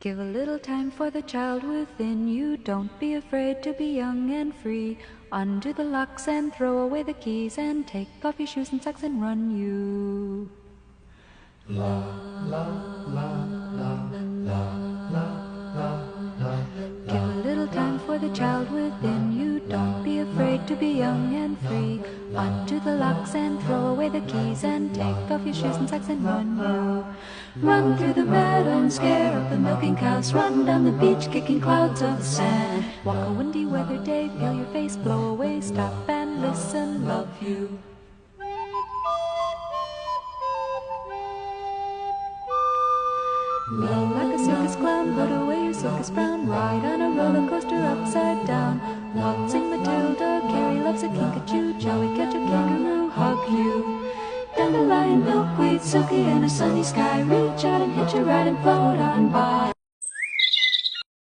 Give a little time for the child within you. Don't be afraid to be young and free. Undo the locks and throw away the keys, and take off your shoes and socks and run you. La la la la la la la la. Give a little time for the child within you. Don't be afraid to be young and free. Undo the locks and throw away the keys, and take off your shoes and socks and run you. Run through the meadow and scare up the milking cows. Run down the beach kicking clouds of sand. Walk a windy weather day, feel your face blow away. Stop and listen, love you. Low like a circus clown, put away your circus brown. Ride on a roller coaster upside down. Waltzing Matilda, Carrie loves a kinkajou. Joey catch a kangaroo, hug you. Dandelion, milkweed, silky in a sunny sky. Reach out and hitch a ride and float on by.